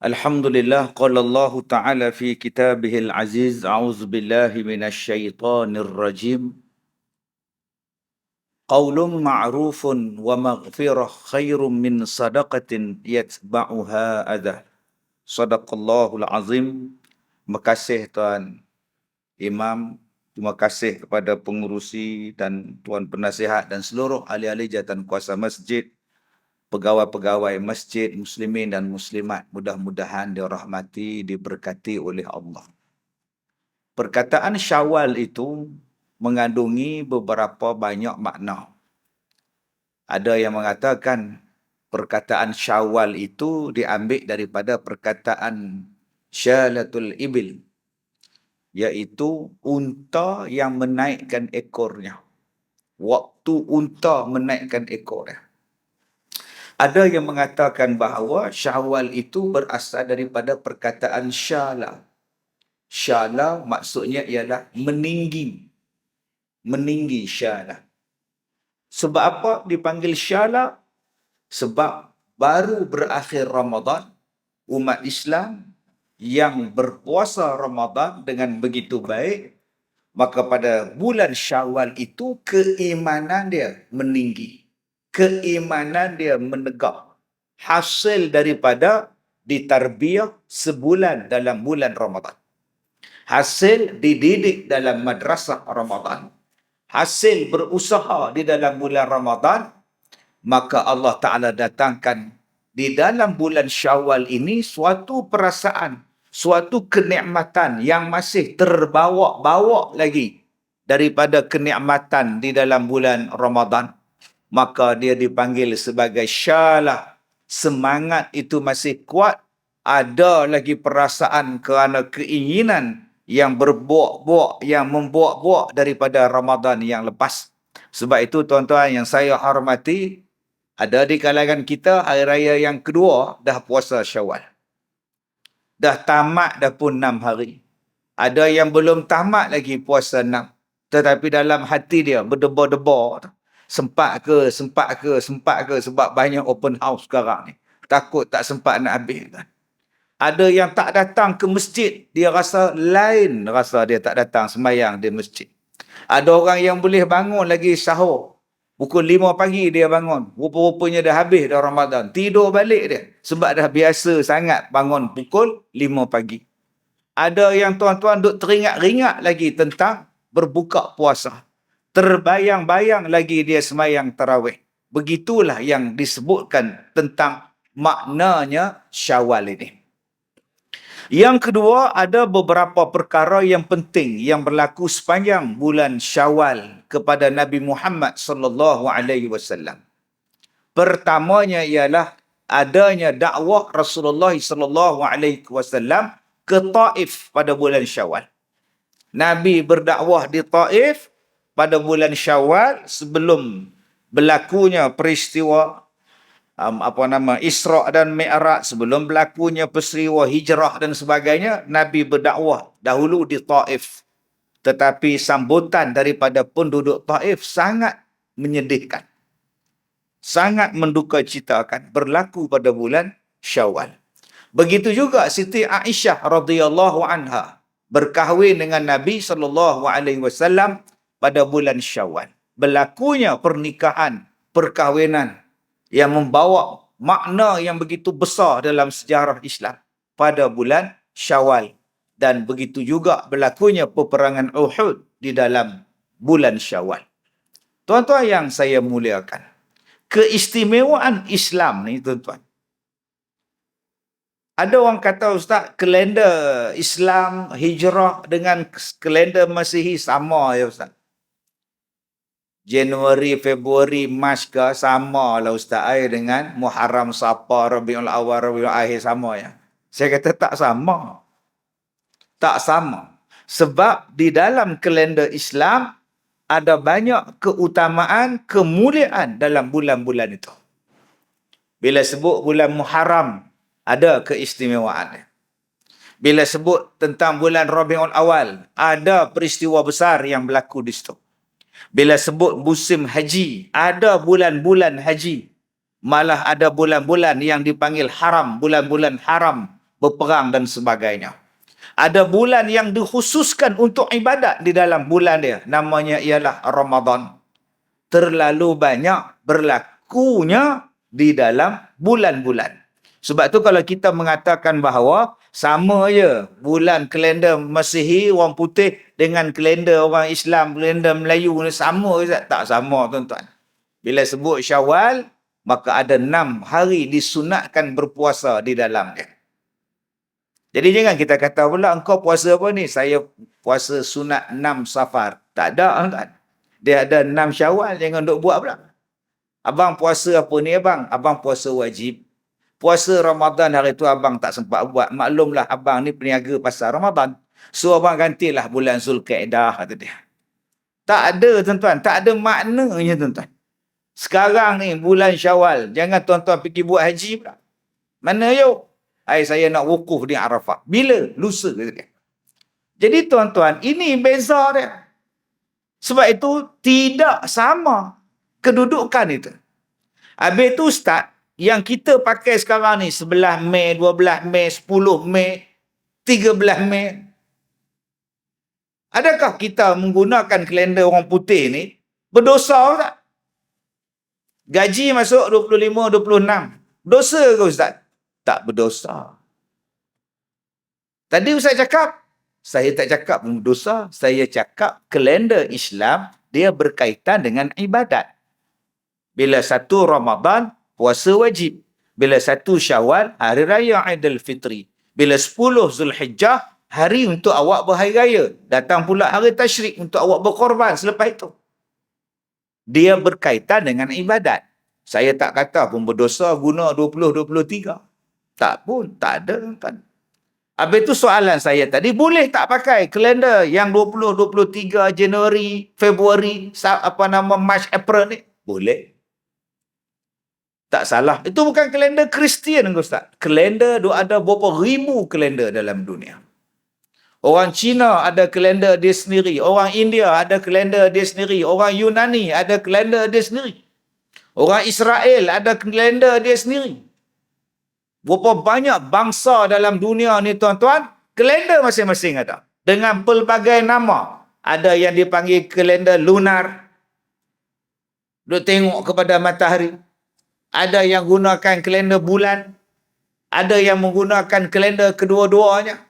Alhamdulillah, qala Allah Ta'ala fi kitabihil aziz, a'udzu billahi minasyaitonir rajim. Qaulun ma'rufun wa maghfirah khairum min sadaqatin yatba'uha adha. Sadaqallahul azim. Terima kasih Tuan Imam, terima kasih kepada pengurusi dan Tuan Penasihat dan seluruh ahli-ahli jawatan kuasa masjid, pegawai-pegawai masjid, muslimin dan muslimat. Mudah-mudahan dirahmati, diberkati oleh Allah. Perkataan Syawal itu mengandungi beberapa banyak makna. Ada yang mengatakan perkataan Syawal itu diambil daripada perkataan Syalatul Ibil, iaitu unta yang menaikkan ekornya. Waktu unta menaikkan ekornya. Ada yang mengatakan bahawa Syawal itu berasal daripada perkataan Syala. Syala maksudnya ialah meninggi. Meninggi Syala. Sebab apa dipanggil Syala? Sebab baru berakhir Ramadan, umat Islam yang berpuasa Ramadan dengan begitu baik, maka pada bulan Syawal itu keimanan dia meninggi. Keimanan dia menegak. Hasil daripada ditarbiyah sebulan dalam bulan Ramadan. Hasil dididik dalam madrasah Ramadan. Hasil berusaha di dalam bulan Ramadan, maka Allah Ta'ala datangkan di dalam bulan Syawal ini suatu perasaan, suatu kenikmatan yang masih terbawa-bawa lagi daripada kenikmatan di dalam bulan Ramadan. Maka dia dipanggil sebagai Syalah. Semangat itu masih kuat, ada lagi perasaan kerana keinginan yang berbuak-buak, yang membuak-buak daripada Ramadan yang lepas. Sebab itu tuan-tuan yang saya hormati, ada di kalangan kita hari raya yang kedua dah puasa Syawal. Dah tamat dah pun 6 hari. Ada yang belum tamat lagi puasa 6. Tetapi dalam hati dia berdebar-debar. Sempat ke sebab banyak open house sekarang ni. Takut tak sempat nak habis kan. Ada yang tak datang ke masjid, dia rasa lain rasa dia tak datang sembahyang di masjid. Ada orang yang boleh bangun lagi sahur. Pukul 5 pagi dia bangun. Rupa-rupanya dah habis dah Ramadan. Tidur balik dia. Sebab dah biasa sangat bangun pukul 5 pagi. Ada yang tuan-tuan duk teringat-ringat lagi tentang berbuka puasa. Terbayang-bayang lagi dia sembahyang tarawih. Begitulah yang disebutkan tentang maknanya Syawal ini. Yang kedua, ada beberapa perkara yang penting yang berlaku sepanjang bulan Syawal kepada Nabi Muhammad sallallahu alaihi wasallam. Pertamanya ialah adanya dakwah Rasulullah sallallahu alaihi wasallam ke Taif pada bulan Syawal. Nabi berdakwah di Taif pada bulan Syawal sebelum berlakunya peristiwa Isra' dan Mi'raj, sebelum berlakunya peristiwa hijrah dan sebagainya. Nabi berdakwah dahulu di Taif. Tetapi sambutan daripada penduduk Taif sangat menyedihkan. Sangat mendukacitakan, berlaku pada bulan Syawal. Begitu juga Siti Aisyah radhiyallahu anha berkahwin dengan Nabi sallallahu alaihi wasallam pada bulan Syawal. Berlakunya pernikahan, perkahwinan yang membawa makna yang begitu besar dalam sejarah Islam pada bulan Syawal. Dan begitu juga berlakunya peperangan Uhud di dalam bulan Syawal. Tuan-tuan yang saya muliakan, keistimewaan Islam ni tuan-tuan. Ada orang kata, Ustaz, kalender Islam hijrah dengan kalender Masihi sama ya Ustaz. Januari, Februari, Mac ke sama lah Ustaz dengan Muharram, Safar, Rabiul Awal, Rabiul Akhir sama ya. Saya kata tak sama. Tak sama. Sebab di dalam kalender Islam ada banyak keutamaan, kemuliaan dalam bulan-bulan itu. Bila sebut bulan Muharram, ada keistimewaannya. Bila sebut tentang bulan Rabiul Awal, ada peristiwa besar yang berlaku di situ. Bila sebut musim haji, ada bulan-bulan haji. Malah ada bulan-bulan yang dipanggil haram, bulan-bulan haram. berperang dan sebagainya. Ada bulan yang dikhususkan untuk ibadat di dalam bulan dia. Namanya ialah Ramadan. Terlalu banyak berlakunya di dalam bulan-bulan. Sebab tu kalau kita mengatakan bahawa sama je bulan kalender Masihi orang putih dengan kalender orang Islam, kalender Melayu ni sama ke tak? Tak sama tuan-tuan. Bila sebut Syawal, maka ada 6 hari disunatkan berpuasa di dalam dia. Jadi jangan kita kata pula engkau puasa apa ni? Saya puasa sunat 6 Safar. Tak ada tuan. Dia ada 6 Syawal, jangan duk buat pula. Abang puasa apa ni abang? Abang puasa wajib. Puasa Ramadan hari tu abang tak sempat buat. Maklumlah abang ni peniaga pasar Ramadan. So abang gantilah bulan Zulkaidah kata dia. Tak ada tuan-tuan, tak ada maknanya tuan-tuan. Sekarang ni bulan Syawal, jangan tuan-tuan pergi buat haji pula. Mana yuk? Saya nak wukuf di Arafah. Bila? Lusa kata dia. Jadi tuan-tuan, ini beza dia. Sebab itu tidak sama kedudukan itu. Habis tu Ustaz, yang kita pakai sekarang ni 11 Mei, 12 Mei, 10 Mei, 13 Mei. Adakah kita menggunakan kalender orang putih ni berdosa tak? Gaji masuk 25, 26. Dosa ke Ustaz? Tak berdosa. Tadi Ustaz cakap, saya tak cakap berdosa. Saya cakap kalender Islam, dia berkaitan dengan ibadat. Bila 1 Ramadan, puasa wajib. Bila 1 Syawal, hari raya Aidilfitri. Bila 10 Zulhijjah, hari untuk awak berhari raya. Datang pula hari tasyrik untuk awak berkorban selepas itu. Dia berkaitan dengan ibadat. Saya tak kata pun berdosa guna 20-23. Tak pun, tak ada kan. Habis itu soalan saya tadi, boleh tak pakai kalender yang 20-23 Januari, Februari, Mac, April ni? Boleh. Tak salah. Itu bukan kalender Kristian, Ustaz. Kalender ada berapa ribu kalender dalam dunia. Orang Cina ada kalender dia sendiri. Orang India ada kalender dia sendiri. Orang Yunani ada kalender dia sendiri. Orang Israel ada kalender dia sendiri. Berapa banyak bangsa dalam dunia ni tuan-tuan, kalender masing-masing ada. Dengan pelbagai nama. Ada yang dipanggil kalender lunar. Duk tengok kepada matahari. Ada yang gunakan kalender bulan. Ada yang menggunakan kalender kedua-duanya.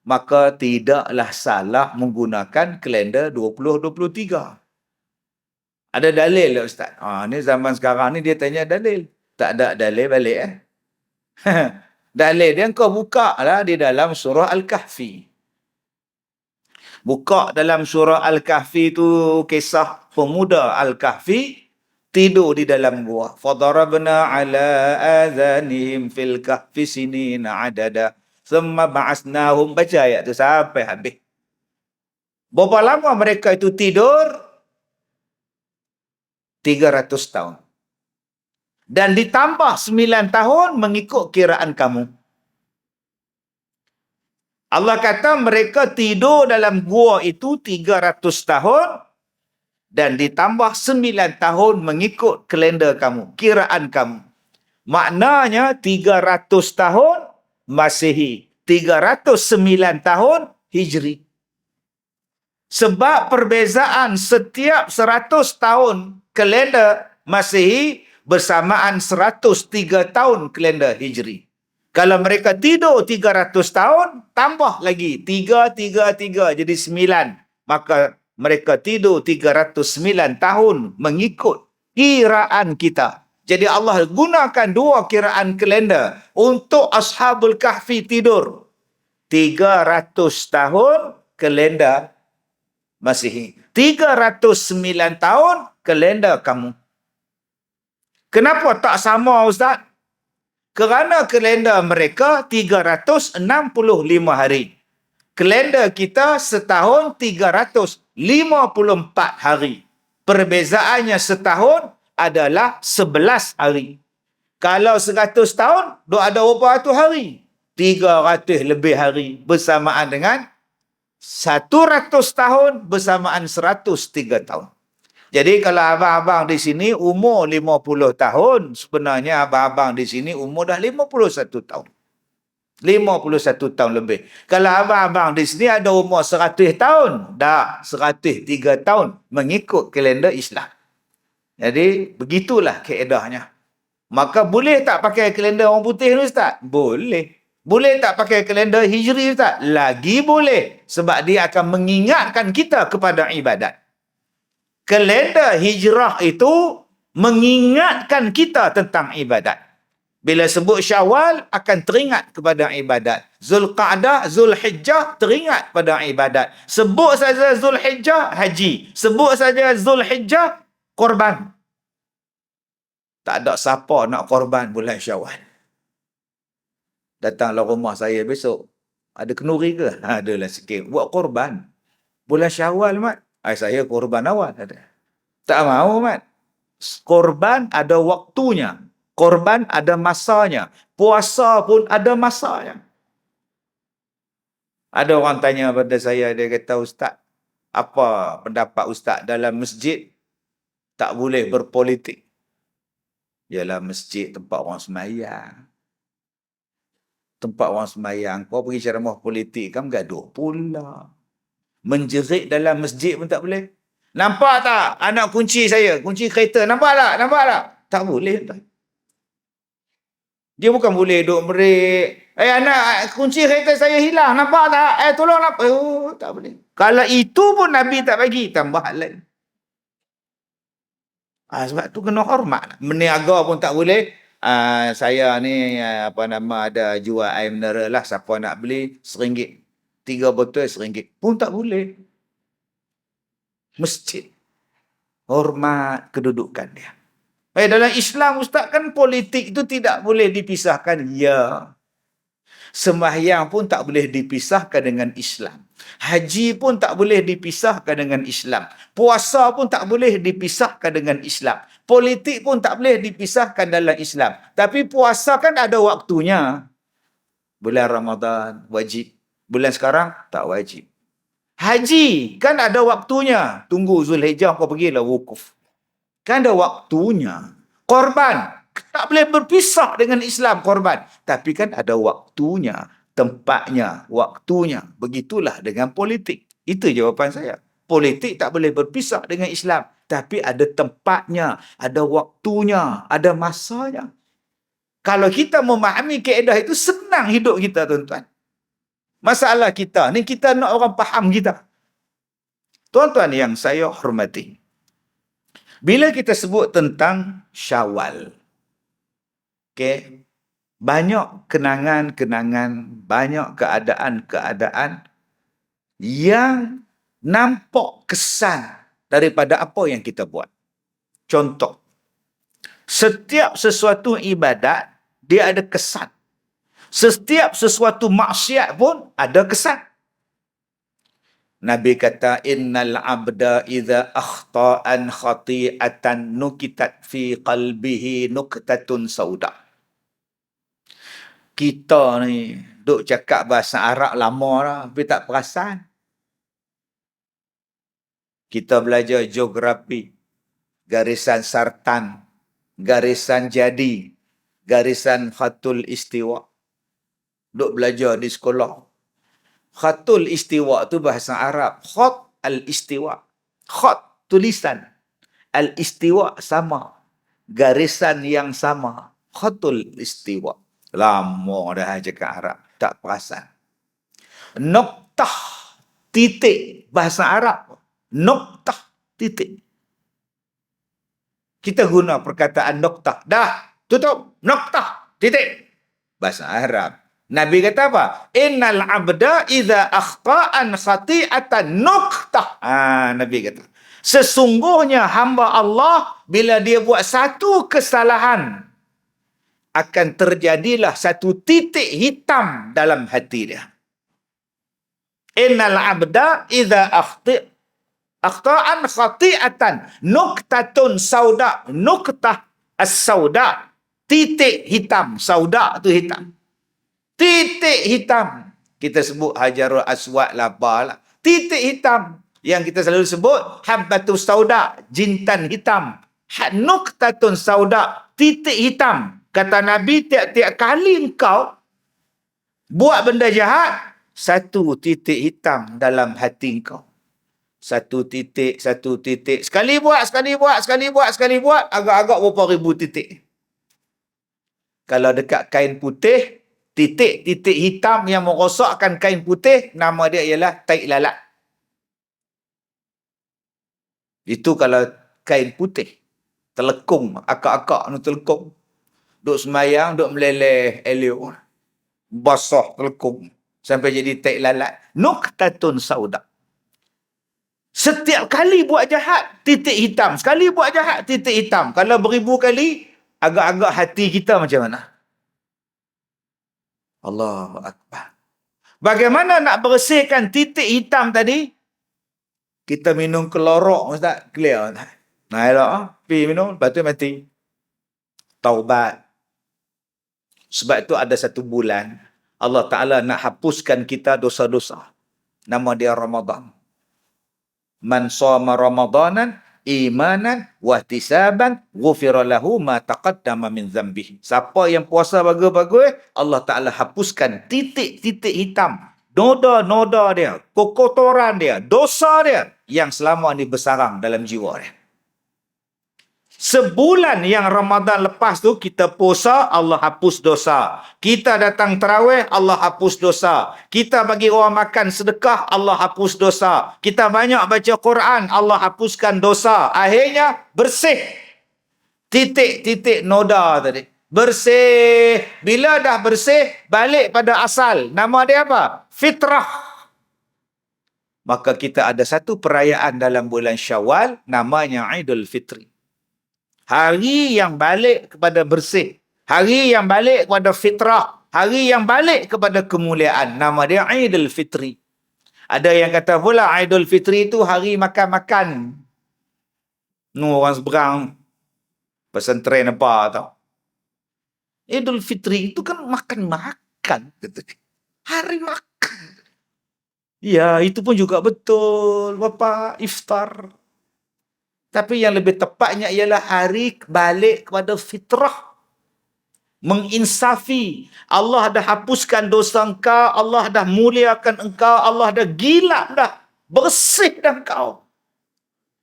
Maka tidaklah salah menggunakan kalender 2023. Ada dalil tak Ustaz? Ni zaman sekarang ni dia tanya dalil. Tak ada dalil balik Dalil dia kau buka lah di dalam surah Al-Kahfi. Buka dalam surah Al-Kahfi tu kisah pemuda Al-Kahfi tidur di dalam gua. Fadarabna ala adhanihim fil kahfi sinina adada. Thumma ba'asnahum. Baca ayat tu sampai habis. Berapa lama mereka itu tidur? 300 tahun. Dan ditambah 9 tahun mengikut kiraan kamu. Allah kata mereka tidur dalam gua itu 300 tahun dan ditambah 9 tahun mengikut kalender kamu, kiraan kamu. Maknanya 300 tahun Masihi, 309 tahun Hijri. Sebab perbezaan setiap 100 tahun kalender Masihi bersamaan 103 tahun kalender Hijri. Kalau mereka tidur 300 tahun, tambah lagi 3 jadi 9. Maka mereka tidur 309 tahun mengikut kiraan kita. Jadi Allah gunakan 2 kiraan kalender untuk Ashabul Kahfi tidur 300 tahun kalender Masihi. 309 tahun kalender kamu. Kenapa tak sama Ustaz? Kerana kalender mereka 365 hari. Kalender kita setahun 354 hari. Perbezaannya setahun adalah 11 hari. Kalau 100 tahun, ada berapa ratus hari? 300 lebih hari bersamaan dengan 100 tahun bersamaan 103 tahun. Jadi kalau abang-abang di sini umur 50 tahun, sebenarnya abang-abang di sini umur dah 51 tahun. 51 tahun lebih. Kalau abang-abang di sini ada umur 100 tahun, dah 103 tahun mengikut kalender Islam. Jadi begitulah kaedahnya. Maka boleh tak pakai kalender orang putih ni Ustaz? Boleh. Boleh tak pakai kalender Hijri Ustaz? Lagi boleh. Sebab dia akan mengingatkan kita kepada ibadat. Kalender Hijrah itu mengingatkan kita tentang ibadat. Bila sebut Syawal, akan teringat kepada ibadat. Zulqa'dah, Zulhijjah, teringat pada ibadat. Sebut saja Zulhijjah, haji. Sebut saja Zulhijjah, korban. Tak ada siapa nak korban bulan Syawal. Datanglah rumah saya besok. Ada kenduri ke? Adalah sikit. Buat korban. Bulan Syawal, Mat. Saya korban awal. Tak mahu, Mat. Korban ada waktunya. Korban ada masanya. Puasa pun ada masanya. Ada orang tanya pada saya, dia kata, Ustaz, apa pendapat Ustaz dalam masjid tak boleh berpolitik? Ialah masjid tempat orang sembahyang. Tempat orang sembahyang. Kau pergi ceramah politik kan gaduh pula. Menjerit dalam masjid pun tak boleh. Nampak tak anak kunci saya? Kunci kereta. Nampak tak? Nampak tak? Tak boleh. Tak. Dia bukan boleh duduk merik. Anak kunci kereta saya hilang. Nampak tak? Tolong nampak. Oh, tak boleh. Kalau itu pun Nabi tak bagi. Tambah lain. Sebab tu kena hormat. Meniaga pun tak boleh. Saya ni ada jual air mineral lah. Siapa nak beli RM1. 3 botol RM1. Pun tak boleh. Masjid. Hormat kedudukan dia. Dalam Islam Ustaz kan politik itu tidak boleh dipisahkan. Ya. Sembahyang pun tak boleh dipisahkan dengan Islam. Haji pun tak boleh dipisahkan dengan Islam. Puasa pun tak boleh dipisahkan dengan Islam. Politik pun tak boleh dipisahkan dalam Islam. Tapi puasa kan ada waktunya. Bulan Ramadan wajib. Bulan sekarang tak wajib. Haji kan ada waktunya. Tunggu Zulhijjah kau pergilah wukuf. Kan ada waktunya. Korban tak boleh berpisah dengan Islam korban. Tapi kan ada waktunya, tempatnya, waktunya. Begitulah dengan politik. Itu jawapan saya. Politik tak boleh berpisah dengan Islam. Tapi ada tempatnya, ada waktunya, ada masanya. Kalau kita memahami kaedah itu, senang hidup kita, tuan-tuan. Masalah kita, ni kita nak orang faham kita. Tuan-tuan yang saya hormati. Bila kita sebut tentang Syawal, okay, banyak kenangan-kenangan, banyak keadaan-keadaan yang nampak kesan daripada apa yang kita buat. Contoh, setiap sesuatu ibadat, dia ada kesan. Setiap sesuatu maksiat pun ada kesan. Nabi kata, innal abda idza akhta'an khati'atan nukitat fi qalbihi nuktatun sauda. Kita ni duk cakap bahasa Arab lama dah, tapi tak perasan. Kita belajar geografi, garisan sartan, garisan jadi, garisan khatul istiwa. Duk belajar di sekolah. Khatul istiwa tu bahasa Arab. Khat al-istiwa. Khat, tulisan. Al-istiwa sama. Garisan yang sama. Khatul istiwa. Lama dah cakap Arab. Tak perasan. Noktah, titik. Bahasa Arab. Noktah, titik. Kita guna perkataan noktah. Dah, tutup. Noktah, titik. Bahasa Arab. Nabi kata apa? Innal abda idza akhta'an khati'atan nuktah. Nabi kata. Sesungguhnya hamba Allah bila dia buat satu kesalahan, akan terjadilah satu titik hitam dalam hati dia. Innal abda idza akhta'an khati'atan nuktatun sauda. Nuktah as-sauda. Titik hitam. Sauda tu hitam. Titik hitam. Kita sebut Hajarul Aswad lah, apalah. Titik hitam. Yang kita selalu sebut Habbatus Sauda. Jintan hitam. Nuktatun sauda. Titik hitam. Kata Nabi, tiap-tiap kali engkau Buat benda jahat, satu titik hitam dalam hati kau. Satu titik, satu titik. Sekali buat, sekali buat, sekali buat, sekali buat. Agak-agak berapa ribu titik. Kalau dekat kain putih, titik-titik hitam yang merosakkan kain putih, nama dia ialah taik lalat. Itu kalau kain putih. Telekung, akak-akak ni telekung. Duk semayang, duk meleleh elio. Basah telekung. Sampai jadi taik lalat. Nuktatun saudak. Setiap kali buat jahat, titik hitam. Sekali buat jahat, titik hitam. Kalau beribu kali, agak-agak hati kita macam mana? Allahu Akbar. Bagaimana nak bersihkan titik hitam tadi? Kita minum kelorok, Ustaz. Clear. Nah, elok. Pergi minum, lepas tu mati. Taubat. Sebab itu ada satu bulan, Allah Ta'ala nak hapuskan kita dosa-dosa. Nama dia Ramadan. Man shoma ramadanan imanan wahtisaban ghufira lahu ma taqaddama min dzambih. Siapa yang puasa bagus-bagus, Allah Taala hapuskan titik-titik hitam, noda-noda dia, kekotoran dia, dosa dia yang selama ni bersarang dalam jiwa dia. Sebulan yang Ramadan lepas tu kita puasa, Allah hapus dosa. Kita datang tarawih, Allah hapus dosa. Kita bagi orang makan sedekah, Allah hapus dosa. Kita banyak baca Quran, Allah hapuskan dosa. Akhirnya bersih. Titik-titik noda tadi. Bersih. Bila dah bersih, balik pada asal. Nama dia apa? Fitrah. Maka kita ada satu perayaan dalam bulan Syawal, namanya Aidul Fitri. Hari yang balik kepada bersih. Hari yang balik kepada fitrah. Hari yang balik kepada kemuliaan. Nama dia Aidul Fitri. Ada yang kata pula Aidul Fitri itu hari makan-makan. Orang seberang pesantren apa tau. Aidul Fitri itu kan makan-makan. Hari makan. Ya, itu pun juga betul. Bapak iftar. Tapi yang lebih tepatnya ialah hari balik kepada fitrah. Menginsafi. Allah dah hapuskan dosa engkau. Allah dah muliakan engkau. Allah dah gilap dah. Bersih dah engkau.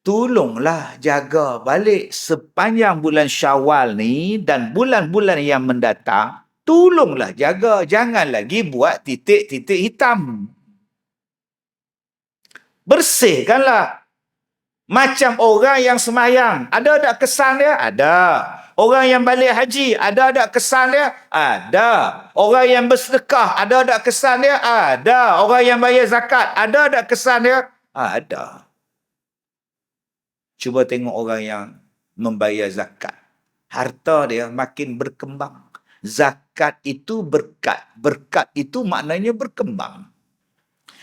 Tolonglah jaga balik sepanjang bulan Syawal ni dan bulan-bulan yang mendatang. Tolonglah jaga. Jangan lagi buat titik-titik hitam. Bersihkanlah. Macam orang yang semayang. Ada tak kesan dia? Ada. Orang yang balik haji. Ada tak kesan dia? Ada. Orang yang bersedekah. Ada tak kesan dia? Ada. Orang yang bayar zakat. Ada tak kesan dia? Ada. Cuba tengok orang yang membayar zakat. Harta dia makin berkembang. Zakat itu berkat. Berkat itu maknanya berkembang.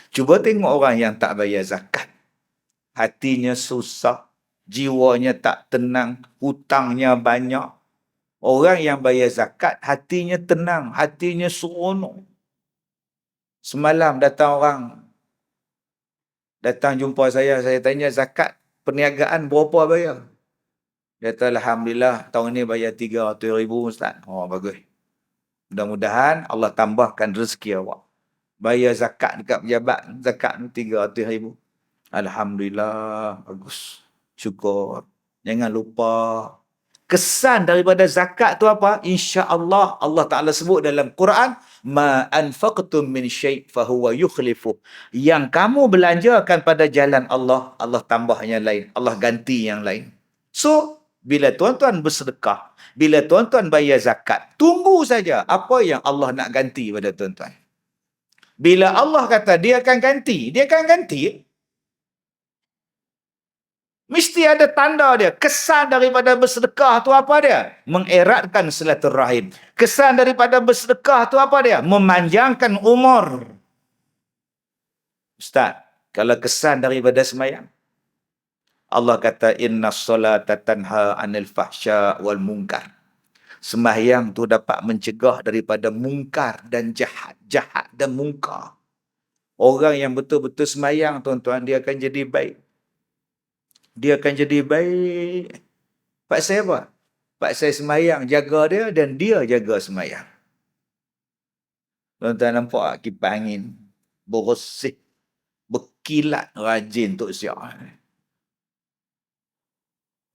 Cuba tengok orang yang tak bayar zakat. Hatinya susah, jiwanya tak tenang, hutangnya banyak. Orang yang bayar zakat, hatinya tenang, hatinya seronok. Semalam datang jumpa saya tanya zakat, perniagaan berapa bayar? Dia kata, Alhamdulillah, tahun ni bayar 300,000 Ustaz. Oh, bagus. Mudah-mudahan Allah tambahkan rezeki awak. Bayar zakat dekat pejabat, zakat 300,000. Alhamdulillah, bagus. Syukur. Jangan lupa. Kesan daripada zakat tu apa? InsyaAllah Allah Ta'ala sebut dalam Quran, Ma anfaqtum min syai' fahuwa yukhlifu. Yang kamu belanjakan pada jalan Allah, Allah tambah yang lain. Allah ganti yang lain. So, bila tuan-tuan bersedekah, bila tuan-tuan bayar zakat, tunggu saja apa yang Allah nak ganti pada tuan-tuan. Bila Allah kata dia akan ganti, dia akan ganti. Mesti ada tanda dia. Kesan daripada bersedekah tu apa dia? Mengeratkan silaturahim. Kesan daripada bersedekah tu apa dia? Memanjangkan umur. Ustaz, kalau kesan daripada semayang, Allah kata, Inna solata tanha anil fahsya wal munkar. Sembahyang tu dapat mencegah daripada mungkar dan jahat. Jahat dan mungkar. Orang yang betul-betul sembahyang, tuan-tuan, dia akan jadi baik. Dia akan jadi baik. Pak saya apa? Pak saya sembahyang, jaga dia dan dia jaga sembahyang. Tuan-tuan nampak tak kipas angin? Bersih, berkilat, rajin Tok Siak.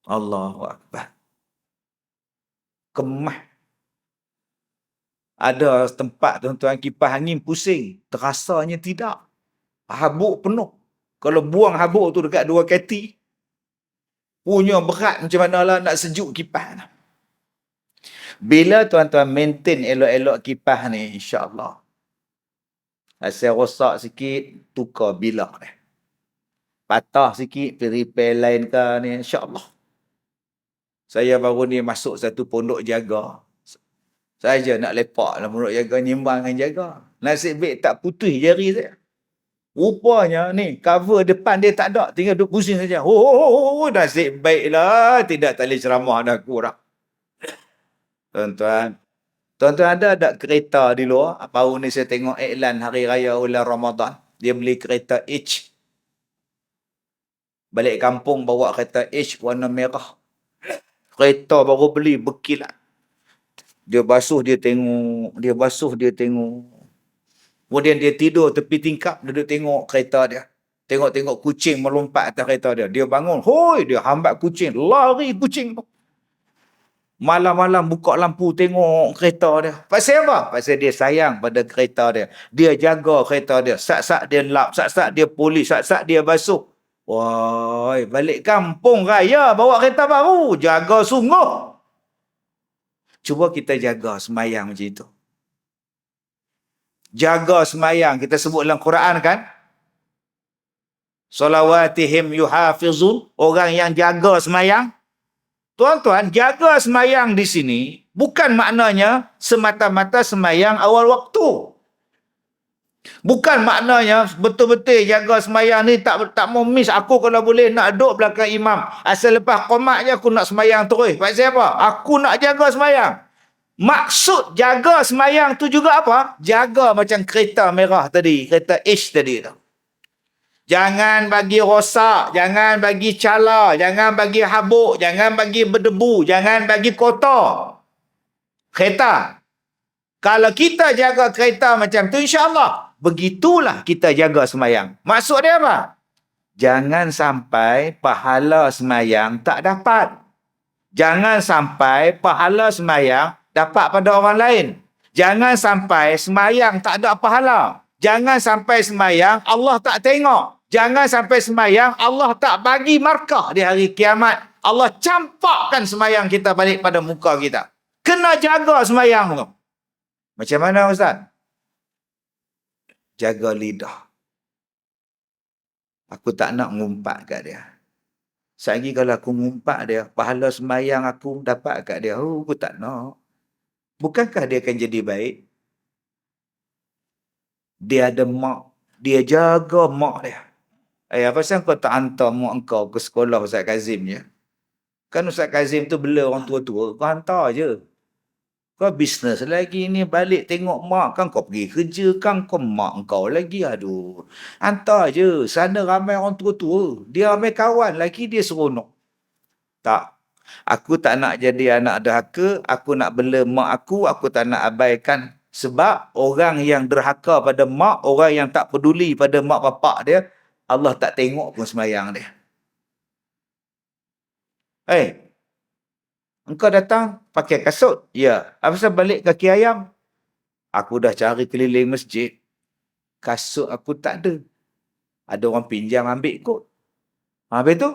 Allahu Akbar. Kemah. Ada tempat tuan-tuan kipas angin pusing. Terasanya tidak. Habuk penuh. Kalau buang habuk tu dekat 2 kaki, punya berat macam mana lah nak sejuk kipas. Bila tuan-tuan maintain elok-elok kipas ni, insya-Allah. Asal rosak sikit, tukar bilak dia. Patah sikit, pergi repair lain ke ni, insya-Allah. Saya baru ni masuk satu pondok jaga. Saja nak lepak dalam pondok jaga, nyimbang dengan jaga. Nasib baik tak putus jari saya. Rupanya ni, cover depan dia tak ada. Tinggal duduk pusing saja. Nasib baiklah. Tidak tali ceramah dah kurang. Tuan-tuan. Tuan-tuan ada tak kereta di luar? Baru ni saya tengok iklan Hari Raya Ulang Ramadan. Dia beli kereta H. Balik kampung bawa kereta H warna merah. Kereta baru beli berkilat. Dia basuh, dia tengok. Dia basuh, dia tengok. Kemudian dia tidur tepi tingkap, duduk tengok kereta dia. Tengok-tengok kucing melompat atas kereta dia. Dia bangun, hoi, dia hambat kucing. Lari kucing tu. Malam-malam buka lampu tengok kereta dia. Pasal apa? Pasal dia sayang pada kereta dia. Dia jaga kereta dia. Sat-sat dia lap, sat-sat dia polis, sat-sat dia basuh. Woi, balik kampung raya bawa kereta baru. Jaga sungguh. Cuba kita jaga semayang macam itu. Jaga semayang. Kita sebut dalam Quran kan? Salawatihim yuhafizun. Orang yang jaga semayang. Tuan-tuan, jaga semayang di sini bukan maknanya semata-mata semayang awal waktu. Bukan maknanya betul-betul jaga semayang ni tak mau miss. Aku kalau boleh nak duduk belakang imam. Asal lepas qomat je aku nak semayang terus. Pasal apa? Aku nak jaga semayang. Maksud jaga semayang tu juga apa? Jaga macam kereta merah tadi. Kereta H tadi tu. Jangan bagi rosak, jangan bagi cala, jangan bagi habuk, jangan bagi berdebu, jangan bagi kotor. Kereta. Kalau kita jaga kereta macam tu, insya-Allah, begitulah kita jaga semayang. Maksud dia apa? Jangan sampai pahala semayang tak dapat. Jangan sampai pahala semayang dapat pada orang lain. Jangan sampai semayang tak ada pahala. Jangan sampai semayang Allah tak tengok. Jangan sampai semayang Allah tak bagi markah di hari kiamat. Allah campakkan semayang kita balik pada muka kita. Kena jaga semayang tu. Macam mana Ustaz? Jaga lidah. Aku tak nak ngumpat kat dia. Selagi kalau aku ngumpat dia, pahala semayang aku dapat kat dia. Oh, aku tak nak. Bukankah dia akan jadi baik? Dia ada mak. Dia jaga mak dia. Apa pasal kau tak hantar mak kau ke sekolah Ustaz Kazim je? Kan Ustaz Kazim tu bela orang tua-tua. Kau hantar je. Kau bisnes lagi ni, balik tengok mak kan, kau pergi kerja kan, kau mak kau lagi. Aduh. Hantar je. Sana ramai orang tua-tua. Dia ramai kawan lagi, dia seronok. Tak. Aku tak nak jadi anak derhaka. Aku nak bela mak aku tak nak abaikan. Sebab orang yang derhaka pada mak, orang yang tak peduli pada mak bapak dia, Allah tak tengok pun semayang dia. Engkau datang pakai kasut? Ya. Apa pasal balik kaki ayam? Aku dah cari keliling masjid. Kasut aku tak ada. Ada orang pinjam ambil kot. Habis tu,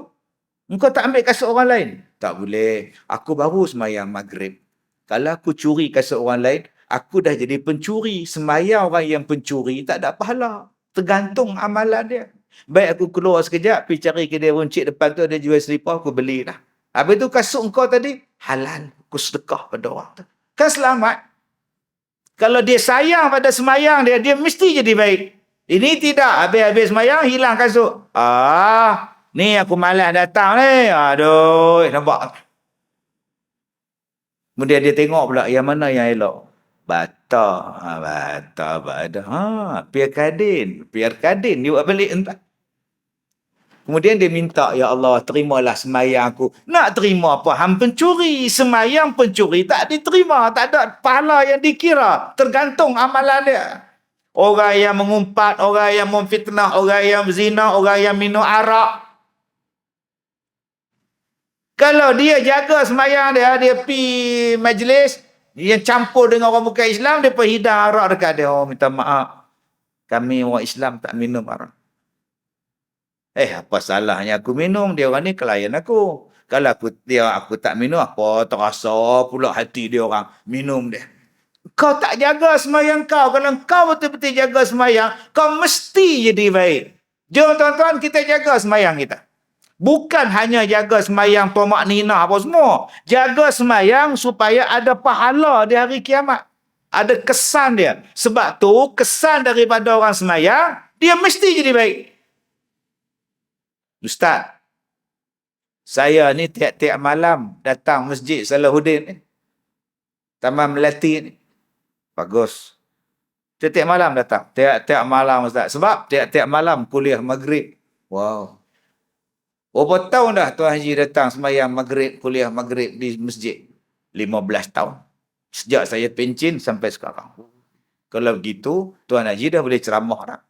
engkau tak ambil kasut orang lain? Tak boleh. Aku baru semayang maghrib. Kalau aku curi kasut orang lain, aku dah jadi pencuri. Semayang orang yang pencuri tak ada pahala. Tergantung amalan dia. Baik aku keluar sekejap, pergi cari kedai runcit depan tu, ada jual selipar, aku beli dah. Habis tu kasut engkau tadi, halal. Aku sedekah pada orang tu. Kan selamat. Kalau dia sayang pada semayang dia, dia mesti jadi baik. Ini tidak. Habis-habis semayang, hilang kasut. Ni aku malas datang ni. Aduh, nampak. Kemudian dia tengok pula, yang mana yang elok? Bata. Bata. Biar kadin. Dia buat balik entah. Kemudian dia minta, ya Allah, terimalah semayang aku. Nak terima apa? Hang pencuri. Semayang pencuri tak diterima. Tak ada pahala yang dikira. Tergantung amalan dia. Orang yang mengumpat, orang yang memfitnah, orang yang berzina, orang yang minum arak. Kalau dia jaga semayang dia, dia pergi majlis, yang campur dengan orang bukan Islam, dia pergi hidang arak dekat dia. Oh, minta maaf. Kami orang Islam tak minum arak. Apa salahnya aku minum? Dia orang ni klien aku. Kalau aku tak minum, apa terasa pula hati dia orang minum dia. Kau tak jaga semayang kau. Kalau kau betul-betul jaga semayang, kau mesti jadi baik. Jom tuan-tuan, kita jaga semayang kita. Bukan hanya jaga semayang tomak nina apa semua. Jaga semayang supaya ada pahala di hari kiamat. Ada kesan dia. Sebab tu, kesan daripada orang semayang, dia mesti jadi baik. Ustaz, saya ni tiap-tiap malam datang Masjid Salahuddin ni. Taman Melati ni. Bagus. Tiap-tiap malam datang. Tiap-tiap malam, Ustaz. Sebab tiap-tiap malam kuliah maghrib. Wow. Berapa tahun dah Tuan Haji datang semayang maghrib, kuliah maghrib di masjid? 15 tahun. Sejak saya pencin sampai sekarang. Kalau begitu, Tuan Haji dah boleh ceramah dah.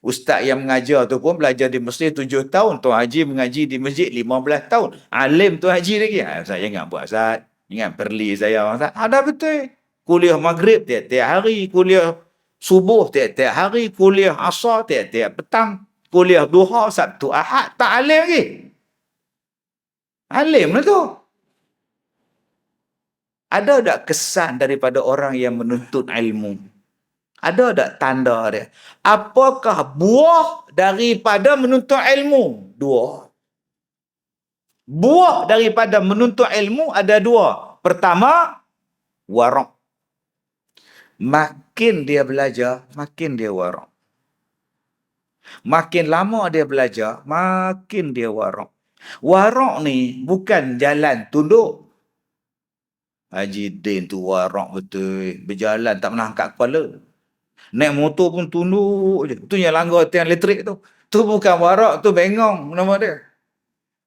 Ustaz yang mengajar tu pun belajar di masjid 7 tahun. Tuan Haji mengaji di masjid 15 tahun. Alim Tuan Haji lagi. Saya ingat buat Ustaz. Ingat perli saya. Ustaz. Ada betul. Kuliah maghrib tiap-tiap hari. Kuliah subuh tiap-tiap hari. Kuliah asar tiap-tiap petang. Kuliah duha, Sabtu, Ahad. Tak alim lagi. Alim lah tu. Ada tak kesan daripada orang yang menuntut ilmu? Ada tak tanda dia? Apakah buah daripada menuntut ilmu? Dua. Buah daripada menuntut ilmu ada dua. Pertama, warak. Makin dia belajar, makin dia warak. Makin lama dia belajar, makin dia warak. Warak ni bukan jalan tunduk. Haji Din tu warak betul. Berjalan tak pernah angkat kepala. Naik motor pun tunduk je. Tu yang langgar tiang elektrik tu. Tu bukan warak, tu bengong nama dia.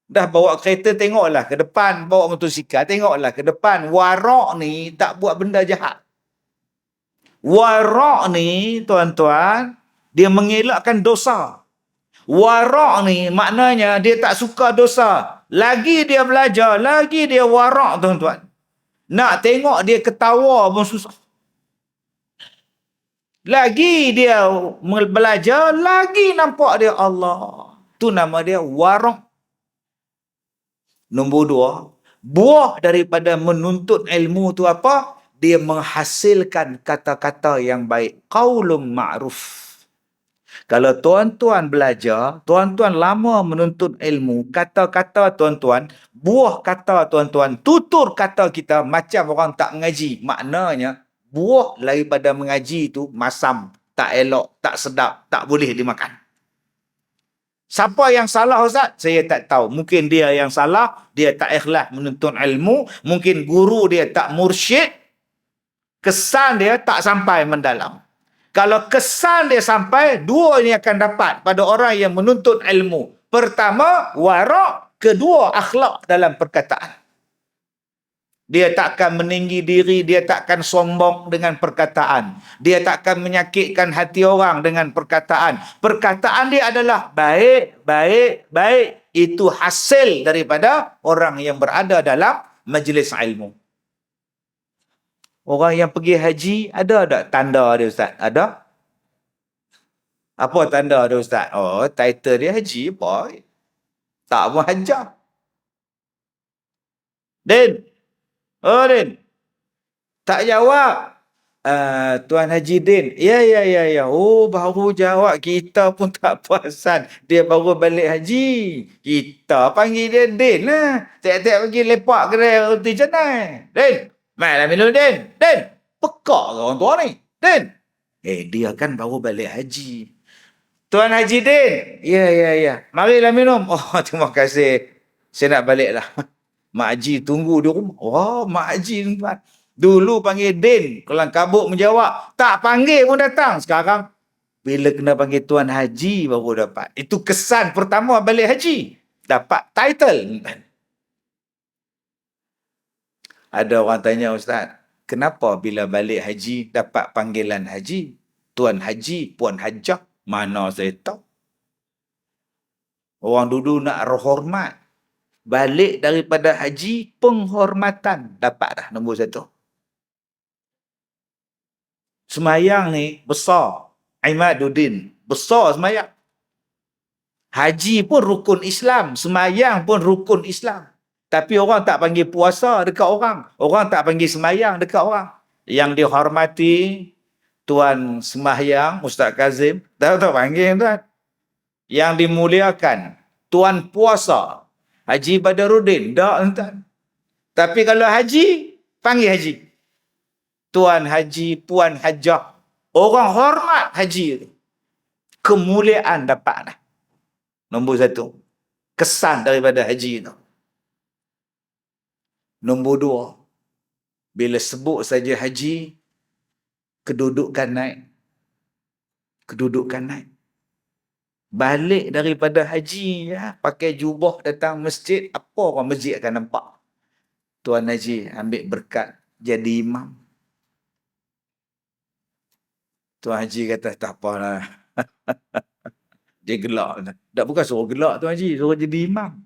Dah bawa kereta, tengoklah ke depan. Bawa motosikal, tengoklah ke depan. Warak ni tak buat benda jahat. Warak ni, tuan-tuan, dia mengelakkan dosa. Warak ni maknanya dia tak suka dosa. Lagi dia belajar, lagi dia warak, tuan-tuan. Nak tengok dia ketawa pun susah. Lagi dia belajar, lagi nampak dia Allah. Tu nama dia warak. Nombor dua, buah daripada menuntut ilmu tu apa? Dia menghasilkan kata-kata yang baik. Qaulun ma'ruf. Kalau tuan-tuan belajar, tuan-tuan lama menuntut ilmu, kata-kata tuan-tuan, buah kata tuan-tuan, tutur kata kita macam orang tak mengaji. Maknanya, buah daripada mengaji itu masam, tak elok, tak sedap, tak boleh dimakan. Siapa yang salah Ustaz? Saya tak tahu. Mungkin dia yang salah, dia tak ikhlas menuntut ilmu, mungkin guru dia tak mursyid, kesan dia tak sampai mendalam. Kalau kesan dia sampai, dua ini akan dapat pada orang yang menuntut ilmu. Pertama, warak. Kedua, akhlak dalam perkataan. Dia takkan meninggi diri, dia takkan sombong dengan perkataan. Dia takkan menyakitkan hati orang dengan perkataan. Perkataan dia adalah baik, baik, baik. Itu hasil daripada orang yang berada dalam majlis ilmu. Orang yang pergi haji, ada tak tanda dia Ustaz? Ada? Apa tanda dia Ustaz? Oh, title dia haji apa? Tak pun hajar. Din. Oh, Din. Tak jawab. Tuan Haji Din. Ya. Oh, baru jawab. Kita pun tak perasan. Dia baru balik haji. Kita panggil dia Din lah. Tiap-tiap pergi lepak kedai roti canai. Din. Mainlah minum Din. Din. Pekak ke orang tua ni? Din. Dia kan baru balik haji. Tuan Haji Din. Ya. Marilah minum. Oh, terima kasih. Saya nak balik lah. Mak Haji tunggu di rumah. Oh, Mak Haji tuan. Dulu panggil Din. Kelang kabut menjawab. Tak panggil pun datang. Sekarang Bila kena panggil Tuan Haji baru dapat. Itu kesan pertama balik haji. Dapat title. Ada orang tanya, Ustaz, kenapa bila balik haji dapat panggilan haji? Tuan Haji, Puan Hajah. Mana saya tahu. Orang dulu nak hormat. Balik daripada haji, penghormatan. Dapat dah nombor 1. Semayang ni besar. Imaduddin. Besar semayang. Haji pun rukun Islam. Semayang pun rukun Islam. Tapi orang tak panggil puasa dekat orang. Orang tak panggil semayang dekat orang. Yang dihormati Tuan Semayang, Ustaz Kazim. Tak panggil tuan. Yang dimuliakan Tuan Puasa, Haji Badaruddin. Tak tuan. Tapi kalau haji, panggil haji. Tuan Haji, Puan Hajah. Orang hormat haji. Kemuliaan dapat dah. Nombor 1. Kesan daripada haji itu. Nombor 2. Bila sebut saja haji, kedudukan naik. Kedudukan naik. Balik daripada haji, ya, pakai jubah datang masjid, apa orang masjid akan nampak? Tuan Haji ambil berkat jadi imam. Tuan Haji kata, tak apalah. Dia gelak. Tak, bukan suruh gelak Tuan Haji, suruh jadi imam.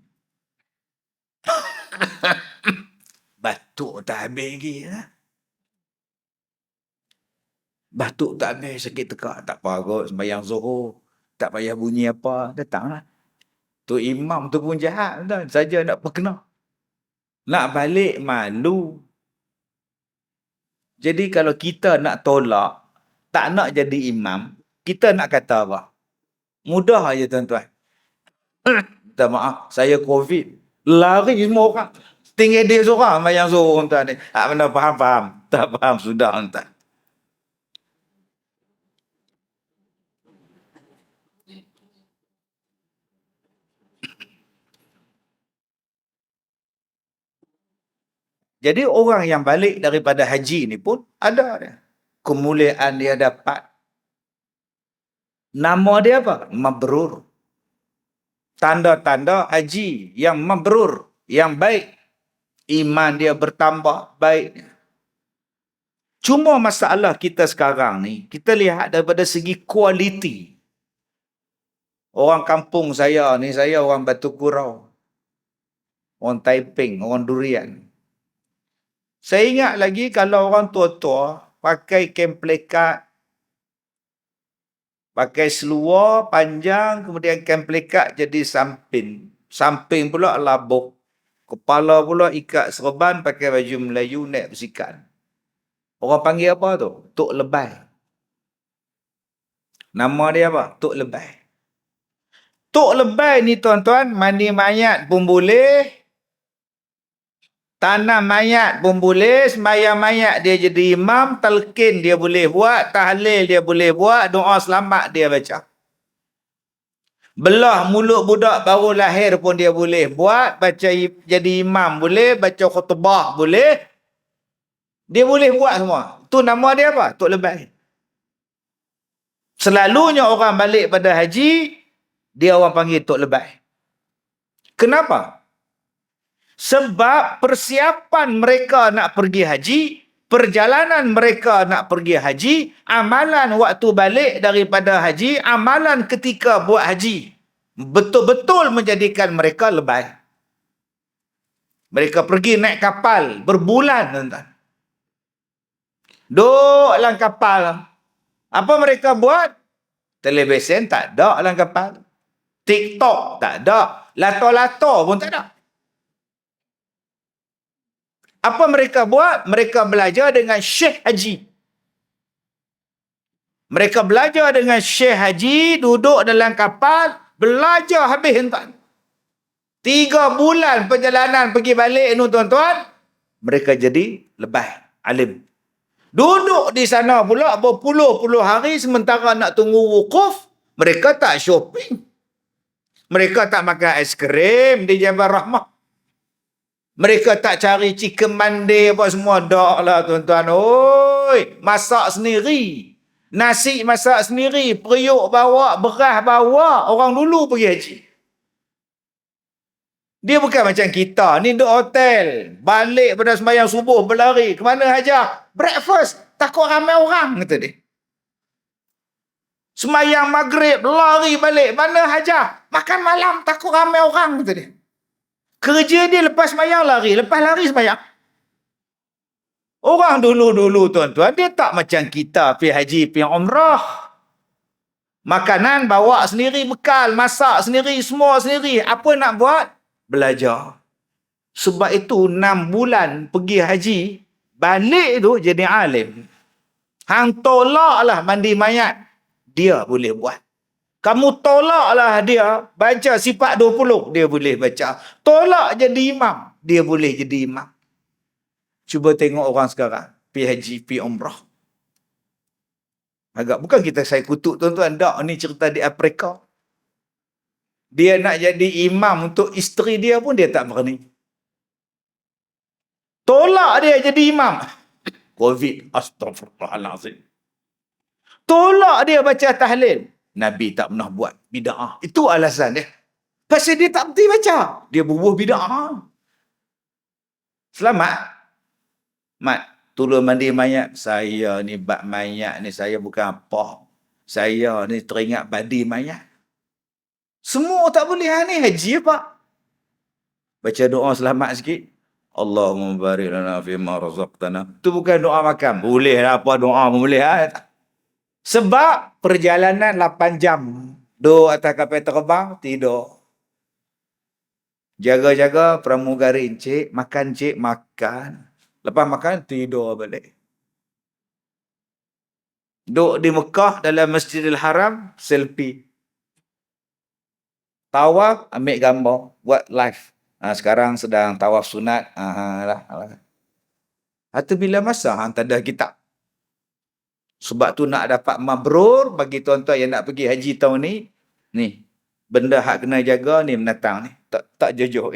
Batuk tak habis lagi. Ya? Batuk tak habis, sakit tekak. Tak apa kot, sembahyang Zuhur. Tak payah bunyi apa, datanglah. Tu imam tu pun jahat. Tuan. Saja nak perkena. Nak balik malu. Jadi kalau kita nak tolak, tak nak jadi imam, kita nak kata apa? Mudah aja tuan-tuan. Minta maaf, saya COVID. Lari semua orang. Tinggal dia seorang yang suruh tuan ni. Tak mana faham-faham. Tak faham sudah tuan. Jadi orang yang balik daripada haji ni pun ada dia. Kemuliaan dia dapat. Nama dia apa? Mabrur. Tanda-tanda haji yang mabrur, yang baik. Iman dia bertambah baik. Cuma masalah kita sekarang ni, kita lihat daripada segi kualiti. Orang kampung saya ni, saya orang Batu Kurau. Orang Taiping, orang Durian. Saya ingat lagi kalau orang tua-tua pakai kemplekat, pakai seluar panjang, kemudian kemplekat jadi samping. Samping pula labuk. Kepala pula ikat serban, pakai baju Melayu, naik bersikat. Orang panggil apa tu? Tok Lebai. Nama dia apa? Tok Lebai. Tok Lebai ni tuan-tuan, mandi mayat pun boleh, tanam mayat pun boleh, sembahyang mayat dia jadi imam, talqin dia boleh buat, tahlil dia boleh buat, doa selamat dia baca. Belah mulut budak baru lahir pun dia boleh buat, baca jadi imam boleh, baca khutbah boleh. Dia boleh buat semua. Tu nama dia apa? Tok Lebai. Selalunya orang balik pada haji, dia orang panggil Tok Lebai. Kenapa? Sebab persiapan mereka nak pergi haji, perjalanan mereka nak pergi haji, amalan waktu balik daripada haji, amalan ketika buat haji, betul-betul menjadikan mereka lebay. Mereka pergi naik kapal berbulan, tuan-tuan. Duduk dalam kapal. Apa mereka buat? Televisen tak ada dalam kapal. TikTok tak ada. Lato-lato pun tak ada. Apa mereka buat? Mereka belajar dengan Syekh Haji. Mereka belajar dengan Syekh Haji, duduk dalam kapal, belajar habis tuan. 3 bulan perjalanan pergi balik ni tuan-tuan, mereka jadi lebay, alim. Duduk di sana pula berpuluh-puluh hari sementara nak tunggu wukuf, mereka tak shopping. Mereka tak makan ais krim di Jabal Rahmah. Mereka tak cari chicken mandi apa semua. Tak lah tuan-tuan. Oi, masak sendiri. Nasi masak sendiri, periuk bawa, beras bawa. Orang dulu pergi haji. Dia bukan macam kita. Ni duduk hotel. Balik pada sembahyang subuh, berlari. Ke mana Hajar? Breakfast. Takut ramai orang, kata dia. Sembahyang maghrib, lari balik. Mana Hajar? Makan malam, takut ramai orang, kata dia. Kerja dia lepas sembahyang lari. Lepas lari sembahyang. Orang dulu-dulu tuan-tuan, dia tak macam kita pergi haji, pergi umrah. Makanan bawa sendiri, bekal, masak sendiri, semua sendiri. Apa nak buat? Belajar. Sebab itu 6 bulan pergi haji, balik tu jadi alim. Hang tolaklah mandi mayat, dia boleh buat. Kamu tolaklah dia baca sifat 20, dia boleh baca. Tolak jadi imam, dia boleh jadi imam. Cuba tengok orang sekarang, pergi haji, pergi umrah. Agak bukan saya kutuk tuan-tuan, tak, ni cerita di Afrika. Dia nak jadi imam untuk isteri dia pun dia tak berani. Tolak dia jadi imam. Covid, astagfirullahalazim. Tolak dia baca tahlil. Nabi tak pernah buat bid'ah. Itu alasan dia. Pasal dia tak berhenti baca. Dia bubuh bid'ah. Selamat. Mat, turun mandi mayat. Saya ni bab mayat ni, saya bukan apa. Saya ni teringat badi mayat. Semua tak boleh ni, haji apa? Baca doa selamat sikit. Allahumma barik lana fima razaqtana. Tu bukan doa makan. Boleh lah apa doa boleh lah. Sebab perjalanan 8 jam. Duduk atas kapal terbang, tidur. Jaga-jaga pramugari encik, makan encik, makan. Lepas makan, tidur balik. Duduk di Mekah dalam Masjidil Haram, selfie. Tawaf, ambil gambar, buat live. Sekarang sedang tawaf sunat. Atau bila masa hang tak ada kitab. Sebab tu nak dapat mabrur bagi tuan-tuan yang nak pergi haji tahun ni. Ni, benda hak kena jaga ni menatang ni. Tak jujur.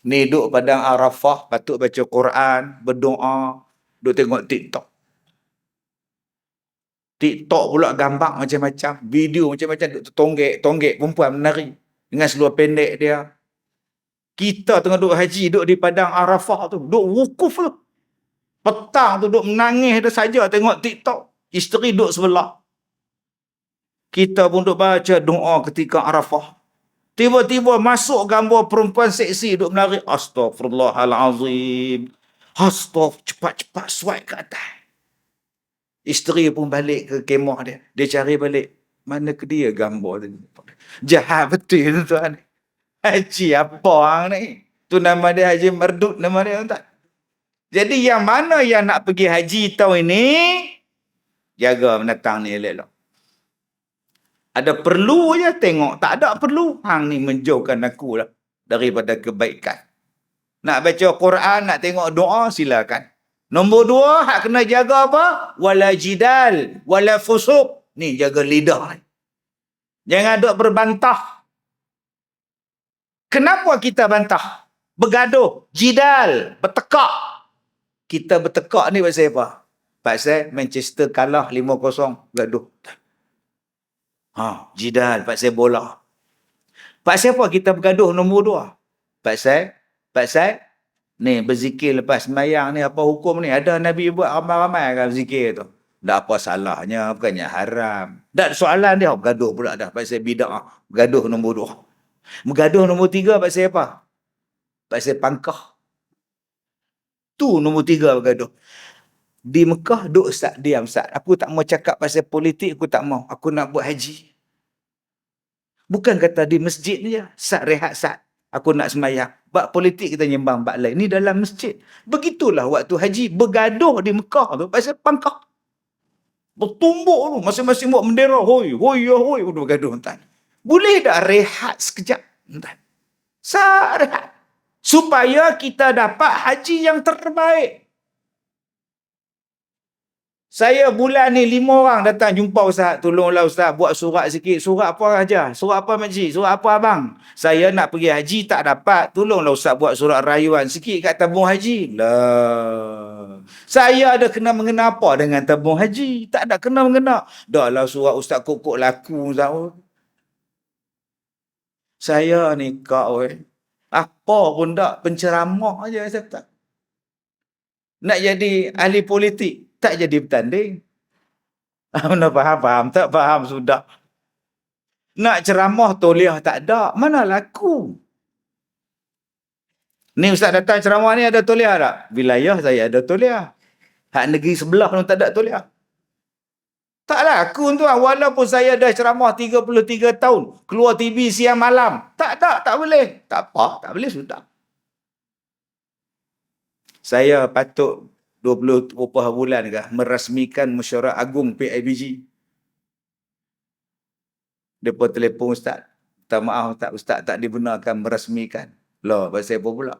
Ni duduk padang Arafah, patut baca Quran, berdoa, duduk tengok TikTok. TikTok pula gambar macam-macam, video macam-macam, duduk tonggek perempuan menari dengan seluar pendek dia. Kita tengah duduk haji, duduk di padang Arafah tu, duduk wukuf tu. Petang tu duduk menangis dia saja tengok TikTok. Isteri duduk sebelah. Kita pun duduk baca doa ketika Arafah. Tiba-tiba masuk gambar perempuan seksi duduk menari. Astaghfirullahalazim. Cepat-cepat swipe ke atas. Isteri pun balik ke kemah dia. Dia cari balik. Mana ke dia gambar tu? Jahat betul tuan. Haji apa hang ni? Tu nama dia Haji Mardut nama dia tak? Jadi yang mana yang nak pergi haji tahun ini, jaga menatang ni elok-elok. Ada perlu je tengok. Tak ada perlu. Hang ni menjauhkan aku lah daripada kebaikan. Nak baca Quran, nak tengok doa, silakan. Nombor 2, hak kena jaga apa? Wala jidal, wala fusuq. Ni jaga lidah. Jangan duk berbantah. Kenapa kita bantah? Bergaduh, jidal, bertekak. Kita bertekak ni pasal apa? Pasal Manchester kalah 5-0, gaduh. Jidal pasal bola. Pasal apa kita bergaduh nombor 2? Pasal ni berzikir lepas sembahyang ni, apa hukum ni? Ada Nabi buat ramai-ramai kan zikir tu. Tak apa salahnya, bukannya haram. Tak soalan dia, bergaduh pula dah pasal bid'ah. Bergaduh nombor 2. Bergaduh nombor 3 pasal apa? Pasal pangkah. Tu nombor 3 bergaduh. Di Mekah duk Ustaz, diam Ustaz. Aku tak mau cakap pasal politik, aku tak mau. Aku nak buat haji. Bukan kata di masjid ni je. Ustaz rehat Ustaz. Aku nak sembahyang. Bak politik kita nyembang bak lain. Ni dalam masjid. Begitulah waktu haji bergaduh di Mekah tu pasal pangkah. Bertumbuk tu. Masing-masing buat bendera. Hoi, hoi, hoi. Udah bergaduh entah. Boleh tak rehat sekejap? Entah. Rehat. Supaya kita dapat haji yang terbaik. Saya bulan ni 5 orang datang jumpa Ustaz. Tolonglah Ustaz buat surat sikit. Surat apa aja? Surat apa makcik? Surat apa abang? Saya nak pergi haji tak dapat. Tolonglah Ustaz buat surat rayuan sikit kat tabung haji. Lah. Saya ada kena mengena apa dengan tabung haji? Tak ada kena mengena. Dah lah surat Ustaz kok laku Ustaz. Saya ni kak apa pun tak penceramah aja saya tak. Nak jadi ahli politik, tak jadi bertanding. Mana faham tak faham sudah. Nak ceramah toliah tak ada, mana laku. Ni ustaz datang ceramah ni ada toliah tak? Wilayah saya ada toliah. Hak negeri sebelah pun tak ada toliah. Tak laku tuan, walaupun saya dah ceramah 33 tahun, keluar TV siang malam. Tak boleh. Tak apa, tak boleh sudah. Saya patut 20 berapa bulan kah merasmikan mesyuarat agung PIBG. Depa telefon ustaz. Minta maaf ustaz tak dibenarkan merasmikan. Loh, pasal apa pula?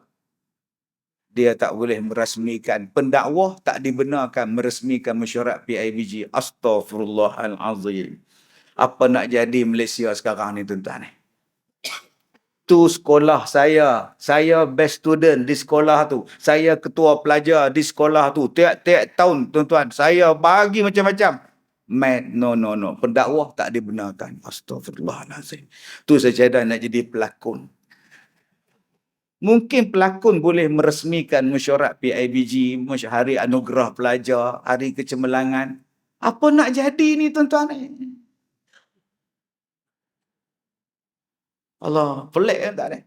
Dia tak boleh merasmikan. Pendakwah tak dibenarkan meresmikan mesyuarat PIBG. Astaghfirullahalazim. Apa nak jadi Malaysia sekarang ni tuan-tuan ni? Tu sekolah saya. Saya best student di sekolah tu. Saya ketua pelajar di sekolah tu. Tiap-tiap tahun, tuan-tuan, saya bagi macam-macam. Man, no. Pendakwah tak dibenarkan. Astaghfirullahalazim. Tu saya cakap nak jadi pelakon. Mungkin pelakon boleh meresmikan mesyuarat PIBG, hari anugerah pelajar, hari kecemerlangan. Apa nak jadi ni tuan-tuan ni? Allah, pelik kan tak ni?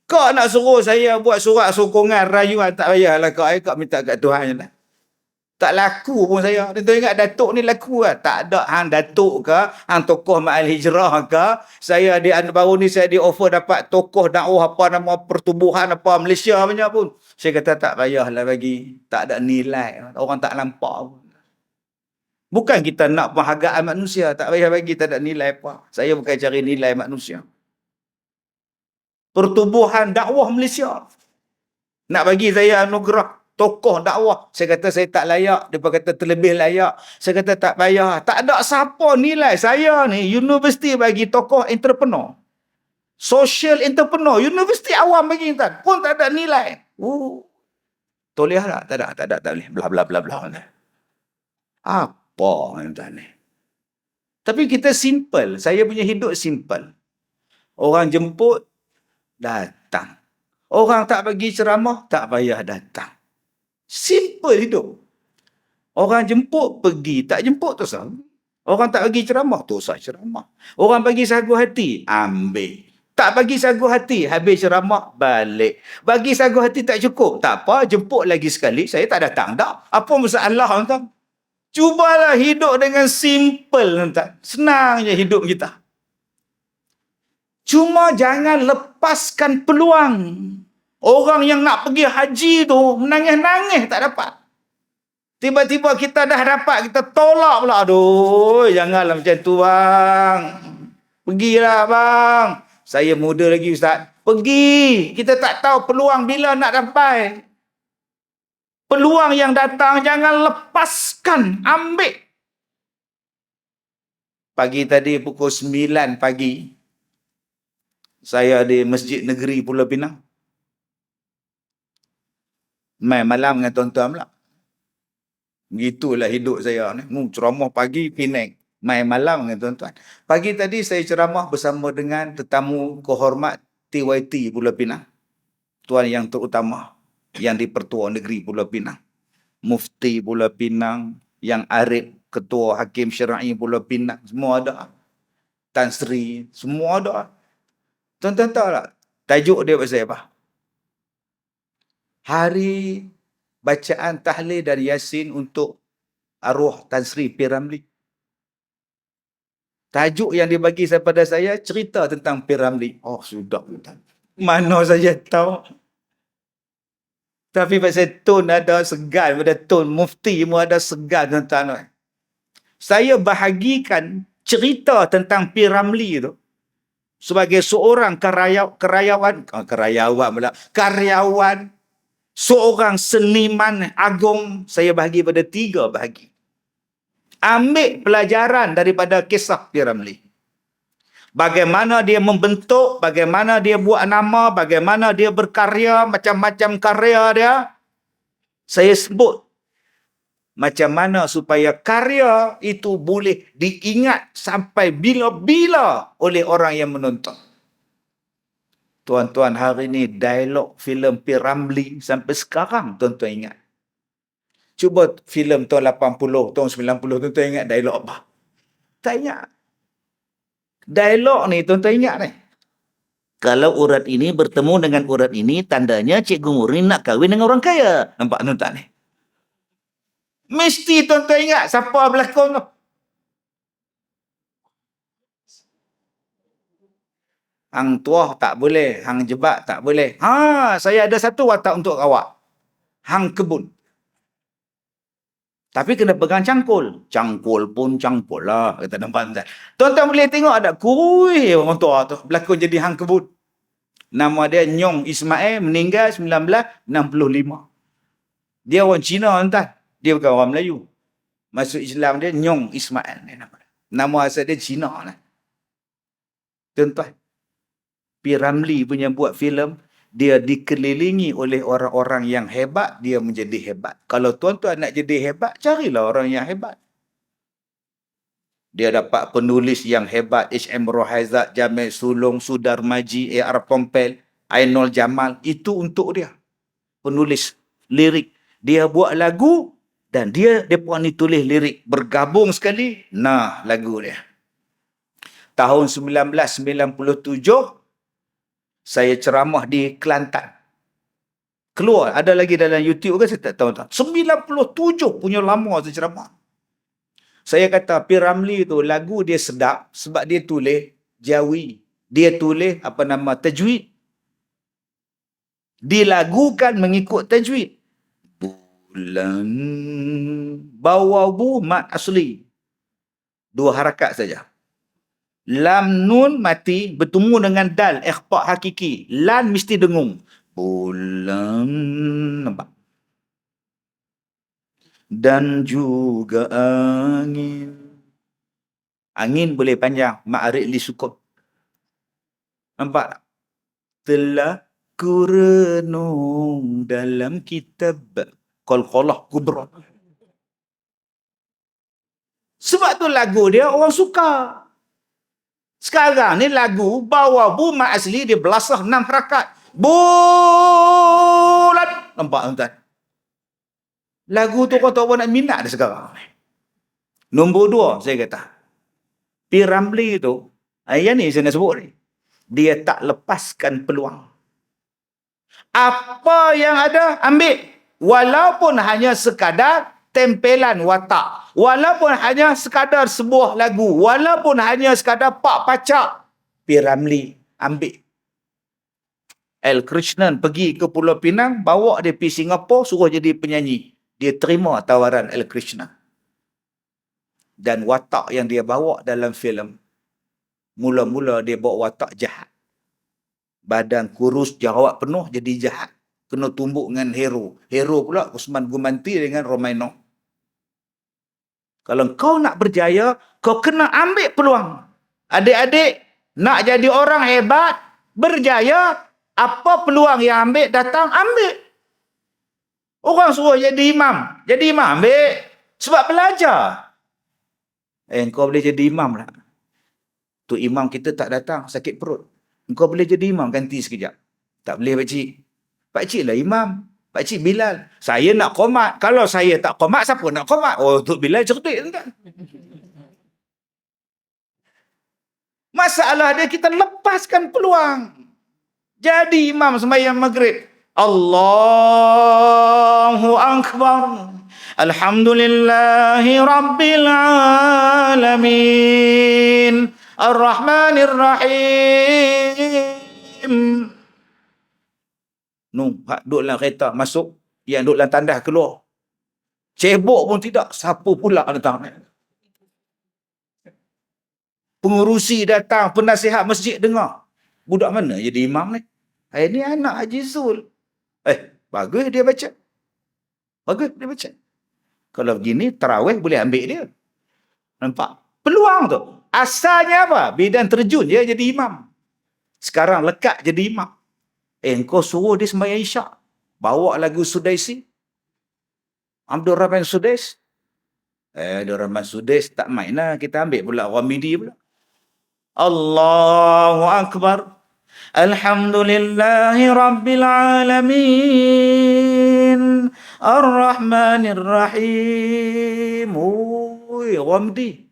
Kau nak suruh saya buat surat sokongan rayuan, tak payahlah kau minta kat Tuhan je lah. Tak laku pun saya. Tentu ingat Datuk ni laku lah. Tak ada hang Datuk ke, hang tokoh Ma'al Hijrah ke. Saya baru ni saya di offer dapat tokoh dakwah apa nama pertubuhan apa Malaysia punya pun. Saya kata tak payahlah bagi. Tak ada nilai. Orang tak nampak pun. Bukan kita nak penghargaan manusia. Tak payah bagi, tak ada nilai apa. Saya bukan cari nilai manusia. Pertubuhan dakwah Malaysia. Nak bagi saya anugerah tokoh dakwah. Saya kata saya tak layak. Dia kata terlebih layak. Saya kata tak payah. Tak ada siapa nilai. Saya ni universiti bagi tokoh entrepreneur. Social entrepreneur. Universiti awam bagi tak. Pun tak ada nilai. Toliah tak? Tak ada. Tak boleh. Bla. Apa tuan ni? Tapi kita simple. Saya punya hidup simple. Orang jemput, datang. Orang tak bagi ceramah, tak payah datang. Simple hidup. Orang jemput, pergi. Tak jemput, tu sah. Orang tak bagi ceramah, tu sah ceramah. Orang bagi sagu hati, ambil. Tak bagi sagu hati, habis ceramah, balik. Bagi sagu hati tak cukup, tak apa, jemput lagi sekali, saya tak datang dah. Apa masalah, tuan? Cubalah hidup dengan simple, tuan. Senang je hidup kita. Cuma jangan lepaskan peluang. Orang yang nak pergi haji tu menangis-nangis tak dapat. Tiba-tiba kita dah dapat, kita tolak pula. Aduh, janganlah macam tu bang. Pergilah bang. Saya muda lagi ustaz. Pergi. Kita tak tahu peluang bila nak sampai. Peluang yang datang jangan lepaskan. Ambil. Pagi tadi pukul 9 pagi. Saya di Masjid Negeri Pulau Pinang. Main malam dengan tuan-tuan pula. Begitulah hidup saya ni. Ceramah pagi, Penang. Main malam dengan tuan-tuan. Pagi tadi saya ceramah bersama dengan tetamu kehormat TYT Pulau Pinang. Tuan yang terutama yang di-Pertua Negeri Pulau Pinang. Mufti Pulau Pinang, yang Arif, Ketua Hakim Syar'i Pulau Pinang. Semua ada. Tan Sri, semua ada. Tuan-tuan tahu tak? Tajuk dia pasal apa? Hari bacaan tahlil dan yasin untuk arwah Tan Sri P. Ramlee. Tajuk yang dibagi kepada saya cerita tentang P. Ramlee. Oh, sudah. Mana saja tahu. Tapi pasal tone ada segan, pada tone mufti pun ada segan, tuan-tuan. Saya bahagikan cerita tentang P. Ramlee itu sebagai seorang karyawan, seorang seniman agung. Saya bahagi pada 3 bahagi. Ambil pelajaran daripada kisah P. Ramlee. Bagaimana dia membentuk, bagaimana dia buat nama, bagaimana dia berkarya, macam-macam karya dia. Saya sebut macam mana supaya karya itu boleh diingat sampai bila-bila oleh orang yang menonton. Tuan-tuan, hari ini dialog filem P. Ramlee sampai sekarang tuan-tuan ingat. Cuba filem tahun 80, tahun 90, tuan-tuan ingat dialog apa? Tak ingat. Dialog ni tuan-tuan ingat ni. Kalau urat ini bertemu dengan urat ini, tandanya Cikgu Murin nak kahwin dengan orang kaya. Nampak tuan-tuan ni? Mesti tuan-tuan ingat siapa berlakon tu. Hang tuah tak boleh, hang jebak tak boleh. Saya ada satu watak untuk awak. Hang kebun. Tapi kena pegang cangkul. Cangkul pun cangkul lah, kata nampak tuan. Tuan-tuan boleh tengok ada kui orang tua tu berlakon jadi hang kebun. Nama dia Nyong Ismail, meninggal 1965. Dia orang Cina tuan. Dia bukan orang Melayu. Masuk Islam dia Nyong Ismail. Nama asal dia Cina lah. Tuan-tuan, P. Ramlee punya buat filem, dia dikelilingi oleh orang-orang yang hebat, dia menjadi hebat. Kalau tuan-tuan nak jadi hebat, carilah orang yang hebat. Dia dapat penulis yang hebat, H.M. Rohaizat, Jamil Sulong, Sudar Maji, A.R. Pompel, Ainul Jamal. Itu untuk dia. Penulis lirik. Dia buat lagu dan dia pun tulis lirik. Bergabung sekali, nah lagu dia. Tahun 1997, saya ceramah di Kelantan. Keluar, ada lagi dalam YouTube kan, saya tak tahu. 97 punya lama saya ceramah. Saya kata P. Ramlee tu lagu dia sedap sebab dia tulis Jawi. Dia tulis tajwid. Dilagukan mengikut tajwid. Bulan bawah bu mat asli. 2 harakat saja. Lam nun mati bertemu dengan dal ikhfa hakiki. Lan mesti dengung. Bulan, nampak? Dan juga angin. Angin boleh panjang. Ma'arik li sukup. Nampak tak? Telah ku renung dalam kitab Qalqalah Kubra. Sebab tu lagu dia orang suka. Sekarang ni lagu bawa buma asli dia belasah 6 harakat. Bulan. Nampak tuan-tuan? Lagu tu kau tahu nak minat dia sekarang. Nombor 2 saya kata. P. Ramlee tu, yang ni saya nak sebut ni. Dia tak lepaskan peluang. Apa yang ada, ambil. Walaupun hanya sekadar tempelan watak. Walaupun hanya sekadar sebuah lagu. Walaupun hanya sekadar pak pacak. P. Ramlee ambil. L. Krishnan pergi ke Pulau Pinang, bawa dia pergi Singapura, suruh jadi penyanyi. Dia terima tawaran L. Krishnan. Dan watak yang dia bawa dalam filem, mula-mula dia bawa watak jahat. Badan kurus, jerawat penuh, jadi jahat. Kena tumbuk dengan hero. Hero pula Usman Gumanti dengan Romaino. Kalau kau nak berjaya, kau kena ambil peluang. Adik-adik, nak jadi orang hebat, berjaya, apa peluang yang ambil, datang, ambil. Orang suruh jadi imam. Jadi imam, ambil. Sebab belajar. Kau boleh jadi imam lah. Tu imam kita tak datang, sakit perut. Kau boleh jadi imam, ganti sekejap. Tak boleh pakcik. Pakcik lah imam. Pakcik Bilal. Saya nak qomat. Kalau saya tak qomat, siapa nak qomat? Oh, Tok Bilal cerdik tuan. Masalah dia, kita lepaskan peluang. Jadi imam sembahyang maghrib. Allahu Akbar. Alhamdulillahi Rabbil Alamin. Ar-Rahmanir Rahim. Hak duduk dalam kereta masuk, yang duduk dalam tandas keluar. Cebok pun tidak, siapa pula datang. Pengurusi datang, penasihat masjid dengar. Budak mana jadi imam ni? Ini anak Haji Zul. Bagus dia baca. Bagus dia baca. Kalau begini, tarawih boleh ambil dia. Nampak? Peluang tu. Asalnya apa? Bidan terjun dia jadi imam. Sekarang lekat jadi imam. Engkau suruh dia sembahyang isyak. Bawa lagu Sudaisi. Abdul Rahman Sudais. Abdul Rahman Sudais tak main lah. Kita ambil pula Ramidi pula. Allahu Akbar. Alhamdulillahi Rabbil Alamin. Ar-Rahmanir Rahim. Ui, Ramdi.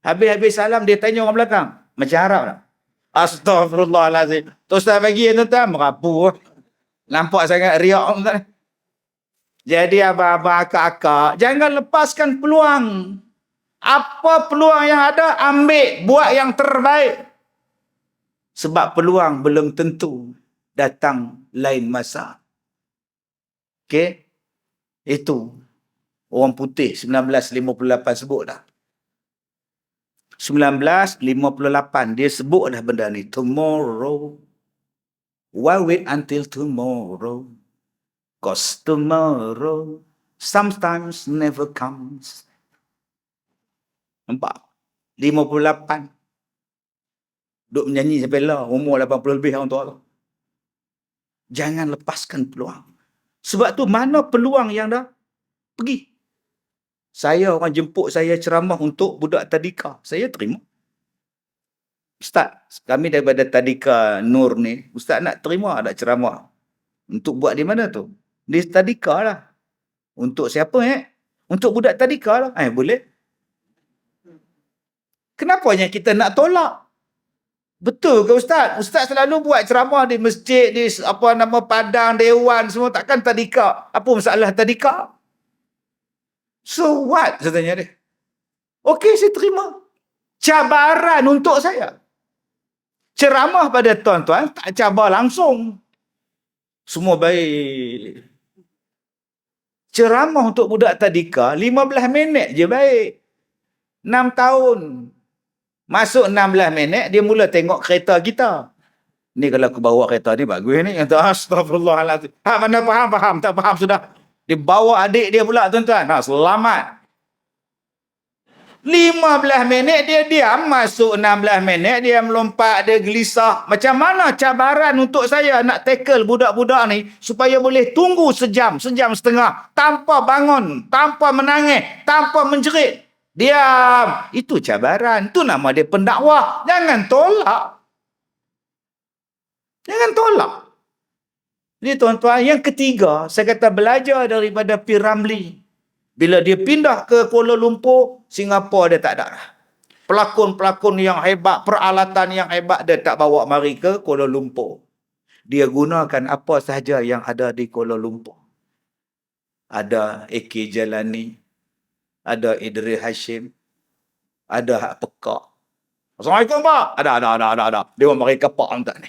Habis-habis salam dia tanya orang belakang. Macam Arab tak? Astaghfirullahalazim. Tu Ustaz bagi tuan-tuan merapu. Nampak sangat riak tuan. Jadi abang-abang akak-akak, jangan lepaskan peluang. Apa peluang yang ada, ambil, buat yang terbaik. Sebab peluang belum tentu datang lain masa. Okey? Itu orang putih 1958 sebut dah. 1958 dia sebut dah benda ni. Tomorrow. Why wait until tomorrow? Cause tomorrow sometimes never comes. Nampak? 58. Duk menyanyi sampai lah. Umur 80 lebih orang tua tu. Jangan lepaskan peluang. Sebab tu mana peluang yang dah pergi. Saya orang jemput saya ceramah untuk budak tadika. Saya terima. Ustaz, kami daripada tadika Nur ni, Ustaz nak terima tak ceramah? Untuk buat di mana tu? Di tadika lah. Untuk siapa Untuk budak tadika lah. Boleh. Kenapanya kita nak tolak? Betul ke Ustaz? Ustaz selalu buat ceramah di masjid, di padang, dewan, semua. Takkan tadika? Apa masalah tadika? So what? Saya tanya dia. Okey, saya terima. Cabaran untuk saya. Ceramah pada tuan-tuan, tak cabar langsung. Semua baik. Ceramah untuk budak tadika, 15 minit je baik. 6 tahun. Masuk 16 minit, dia mula tengok kereta kita. Ni kalau aku bawa kereta ni, bagus ni. Astagfirullahaladzim. Mana faham? Tak faham sudah. Dia bawa adik dia pula, tuan-tuan. Selamat. 15 minit dia diam, masuk 16 minit dia melompat, dia gelisah. Macam mana cabaran untuk saya nak tackle budak-budak ni supaya boleh tunggu sejam setengah tanpa bangun, tanpa menangis, tanpa menjerit. Diam. Itu cabaran. Itu nama dia pendakwah. Jangan tolak. Ini tuan-tuan, yang ketiga, saya kata belajar daripada P. Ramlee. Bila dia pindah ke Kuala Lumpur, Singapura dia tak ada dah. Pelakon-pelakon yang hebat, peralatan yang hebat, dia tak bawa mari ke Kuala Lumpur. Dia gunakan apa sahaja yang ada di Kuala Lumpur. Ada A.K. Jalani, ada Idris Hashim, ada Hak Pekak. Assalamualaikum Pak. Ada. Dia mari kapak tak ni.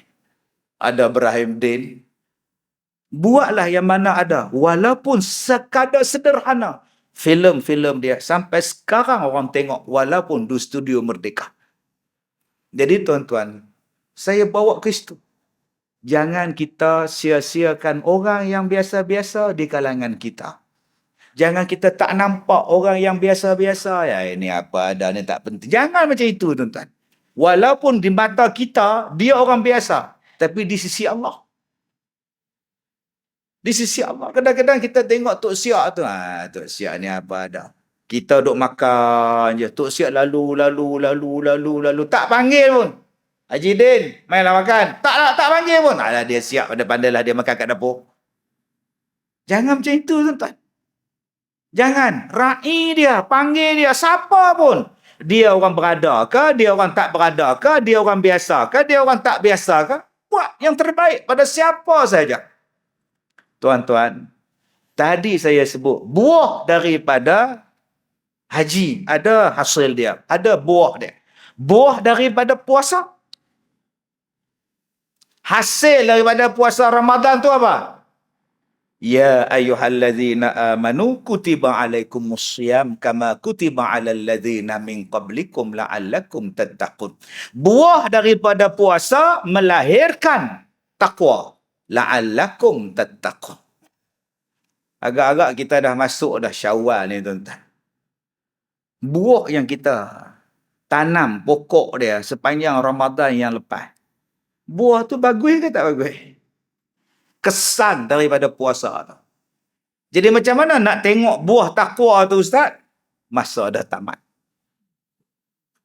Ada Ibrahim Din. Buatlah yang mana ada. Walaupun sekadar sederhana. Filem-filem dia sampai sekarang orang tengok walaupun di Studio Merdeka. Jadi tuan-tuan, saya bawa ke situ. Jangan kita sia-siakan orang yang biasa-biasa di kalangan kita. Jangan kita tak nampak orang yang biasa-biasa. Ya, ini apa ada, ni tak penting. Jangan macam itu, tuan-tuan. Walaupun di mata kita, dia orang biasa. Tapi di sisi Allah. Di sisi Allah. Kadang-kadang kita tengok Tok Siak tu. Tok Siak ni apa ada. Kita duk makan je. Tok Siak lalu. Tak panggil pun. Haji Din, mainlah makan. Tak panggil pun. Alah, dia siap. Pandai-pandailah dia makan kat dapur. Jangan macam itu, tuan-tuan. Jangan. Ra'i dia. Panggil dia. Siapa pun. Dia orang berada ke? Dia orang tak berada ke? Dia orang biasa ke? Dia orang tak biasa ke? Buat yang terbaik pada siapa saja. Tuan-tuan, tadi saya sebut buah daripada haji, ada hasil dia, ada buah dia. Buah daripada puasa. Hasil daripada puasa Ramadan tu apa? Ya ayyuhallazina amanu kutiba alaikumussyam kama kutiba alal ladzina min qablikum la'allakum tattaqun. Buah daripada puasa melahirkan takwa. La'allakum tattaqun. Agak-agak kita dah masuk dah Syawal ni, tuan-tuan. buah yang kita tanam pokok dia sepanjang Ramadan yang lepas, buah tu bagus ke tak bagus? Kesan daripada puasa tu. Jadi macam mana nak tengok buah takwa tu Ustaz? Masa dah tamat.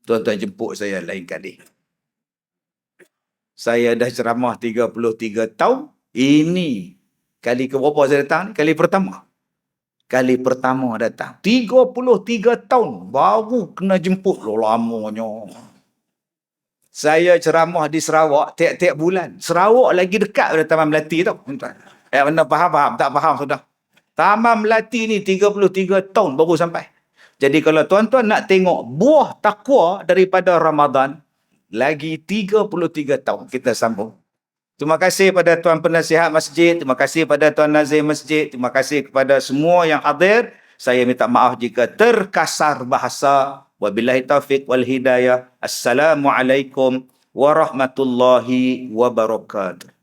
Tuan-tuan jemput saya lain kali. Saya dah ceramah 33 tahun. Ini kali ke berapa saya datang? Kali pertama. Kali pertama datang. 33 tahun baru kena jemput. Lamanya. Saya ceramah di Sarawak tiap-tiap bulan. Sarawak lagi dekat pada Taman Melati tau. Mana faham? Tak faham sudah. Taman Melati ni 33 tahun baru sampai. Jadi kalau tuan-tuan nak tengok buah takwa daripada Ramadan, lagi 33 tahun kita sambung. Terima kasih pada Tuan Penasihat Masjid, terima kasih pada Tuan Nazim Masjid, terima kasih kepada semua yang hadir. Saya minta maaf jika terkasar bahasa. Wabillahi taufiq wal hidayah. Assalamualaikum warahmatullahi wabarakatuh.